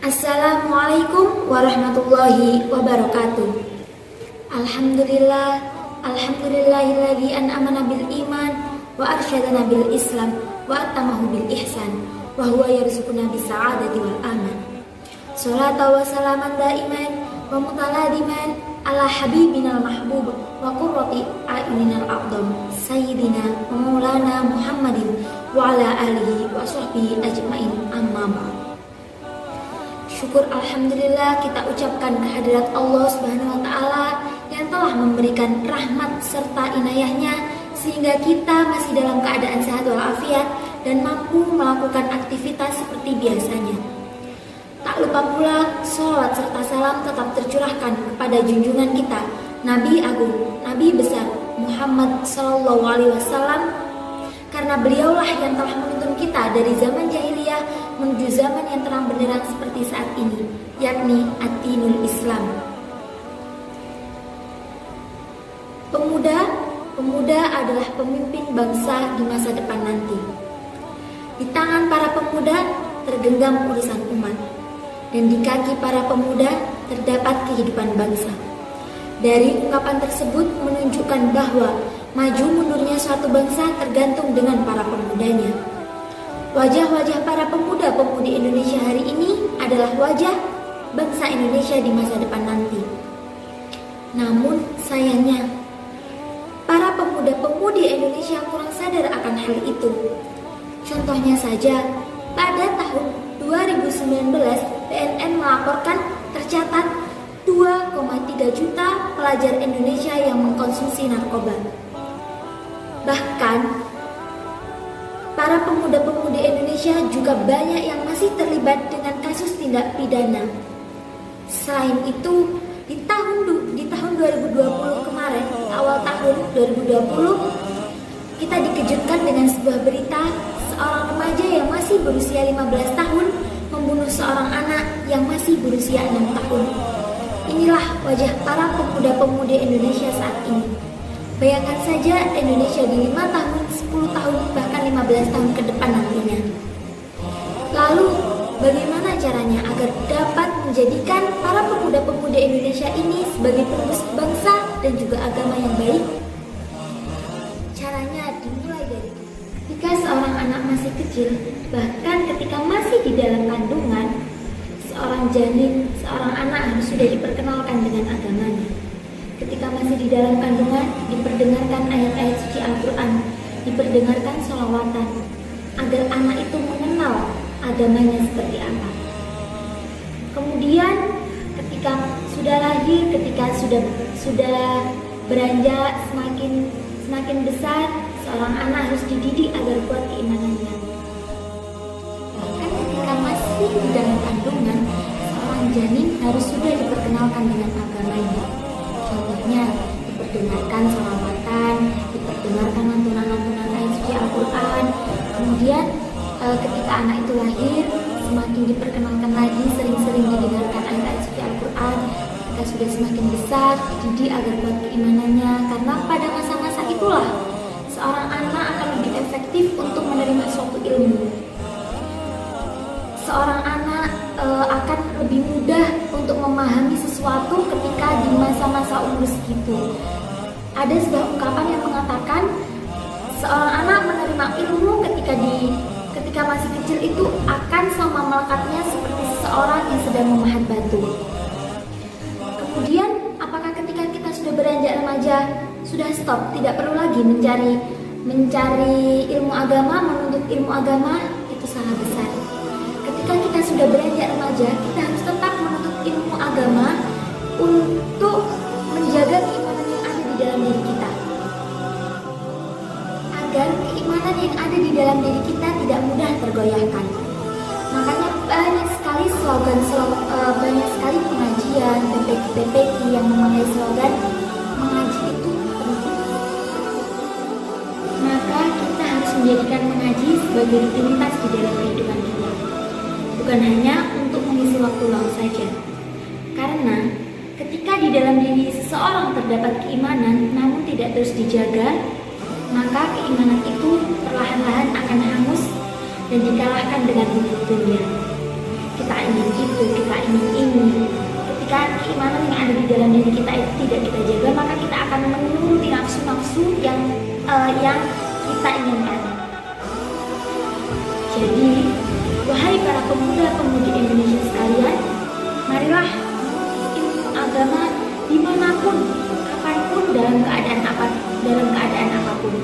Assalamualaikum warahmatullahi wabarakatuh. Alhamdulillahilladzi an'amana bil iman wa arsyadana bil islam wa atamahu bil ihsan wa huwa yarzuquna bis sa'adati wal aman. Sholata wa salaman daiman wa mutaladiman ala habibinal mahbub wa qurrati a'yuninal a'dham sayyidina wa maulana Muhammadin wa ala alihi wa sahbihi ajmain, amma ba'd. Syukur alhamdulillah kita ucapkan kehadirat Allah Subhanahu wa taala yang telah memberikan rahmat serta inayahnya sehingga kita masih dalam keadaan sehat walafiat dan mampu melakukan aktivitas seperti biasanya. Tak lupa pula sholawat serta salam tetap tercurahkan kepada junjungan kita, Nabi Agung, Nabi besar Muhammad Sallallahu Alaihi Wasallam, karena beliaulah yang telah menuntun kita dari zaman jahiliyah menuju zaman yang terang benderang seperti saat ini, yakni ad-dinul Islam. Pemuda adalah pemimpin bangsa di masa depan nanti. Di tangan para pemuda tergenggam urusan umat, dan di kaki para pemuda terdapat kehidupan bangsa. Dari ungkapan tersebut menunjukkan bahwa maju mundurnya suatu bangsa tergantung dengan para pemudanya. Wajah-wajah para pemuda-pemudi Indonesia hari ini adalah wajah bangsa Indonesia di masa depan nanti. Namun sayangnya, para pemuda-pemudi Indonesia kurang sadar akan hal itu. Contohnya saja, pada tahun 2019 BNN melaporkan tercatat 2,3 juta pelajar Indonesia yang mengkonsumsi narkoba. Bahkan, para pemuda-pemudi Indonesia juga banyak yang masih terlibat dengan kasus tindak pidana. Selain itu, di tahun 2020 kemarin, awal tahun 2020, kita dikejutkan dengan sebuah berita seorang remaja yang masih berusia 15 tahun membunuh seorang anak yang masih berusia 6 tahun. Inilah wajah para pemuda-pemudi Indonesia saat ini. Bayangkan saja Indonesia di 5 tahun, 10 tahun, bahkan 15 tahun ke depan nantinya. Lalu, bagaimana caranya agar dapat menjadikan para pemuda-pemudi Indonesia ini sebagai penerus bangsa dan juga agama yang baik? Caranya dimulai dari ketika seorang anak masih kecil, bahkan ketika masih di dalam kandungan, seorang janin, seorang anak harus sudah diperkenalkan dengan agamanya. Ketika masih di dalam kandungan, diperdengarkan ayat-ayat suci Al-Quran, diperdengarkan sholawatan, agar anak itu mengenal agamanya seperti apa. Kemudian ketika sudah lahir, ketika sudah beranjak semakin besar, seorang anak harus dididik agar kuat keimanannya. Bahkan ketika masih di dalam kandungan, seorang janin harus sudah diperkenalkan dengan agamanya. Contohnya, diperdengarkan sholawatan, diperdengarkan lantunan-lantunan ayat suci Al-Quran. Kemudian ketika anak itu lahir, semakin diperkenalkan lagi, sering-sering didengarkan ayat suci Al-Quran. Ketika sudah semakin besar, dididik agar kuat keimanannya. Karena pada masa-masa itulah seorang anak akan lebih efektif untuk menerima suatu ilmu. Seorang anak akan lebih mudah untuk memahami sesuatu ketika di masa-masa umur segitu. Ada sebuah ungkapan yang mengatakan seorang anak menerima ilmu ketika masih kecil itu akan sama melekatnya seperti seseorang yang sedang memahat batu. Kemudian, apakah ketika kita sudah beranjak remaja sudah stop, tidak perlu lagi mencari ilmu agama, menuntut ilmu agama? Itu salah besar. Ketika kita sudah beranjak remaja, kita harus tetap menuntut ilmu agama untuk menjaga keimanan yang ada di dalam diri kita, agar keimanan yang ada di dalam diri kita tidak mudah tergoyahkan. Makanya banyak sekali banyak sekali pengajian, PPK yang memakai slogan mengaji itu penting. Maka kita harus menjadikan mengaji sebagai rutinitas di dalam kehidupan kita, bukan hanya untuk mengisi waktu luang saja. Karena ketika di dalam diri seseorang terdapat keimanan namun tidak terus dijaga, maka keimanan itu perlahan-lahan akan hangus dan dikalahkan dengan hidup dunia. Kita ingin itu itu kita ingin, ketika keimanan yang ada di dalam diri kita itu tidak kita jaga, maka kita akan menuruti nafsu-nafsu yang kita inginkan. Jadi, wahai para pemuda-pemudi Indonesia sekalian, marilah ilmu agama dimanapun, kapanpun, dalam keadaan apapun.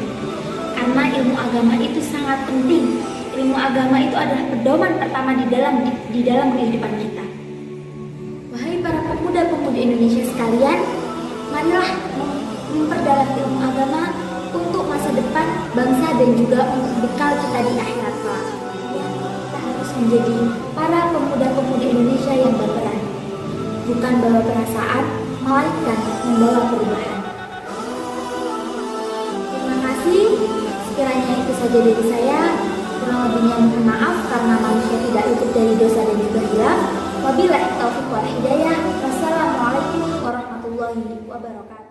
Karena ilmu agama itu sangat penting. Ilmu agama itu adalah pedoman pertama di dalam kehidupan kita. Wahai para pemuda-pemudi Indonesia sekalian, marilah memperdalam ilmu agama untuk masa depan bangsa dan juga untuk bekal kita di akhirat kelak. Kita harus menjadi para pemuda-pemudi Indonesia yang berperan, bukan bawa perasaan, melainkan membawa perubahan. Terima kasih. Sekiranya itu saja dari saya. Kurang lebihnya mohon maaf karena manusia tidak luput dari dosa dan juga hilaf. Wabillahi taufiq wal hidayah. Wassalamualaikum warahmatullahi wabarakatuh.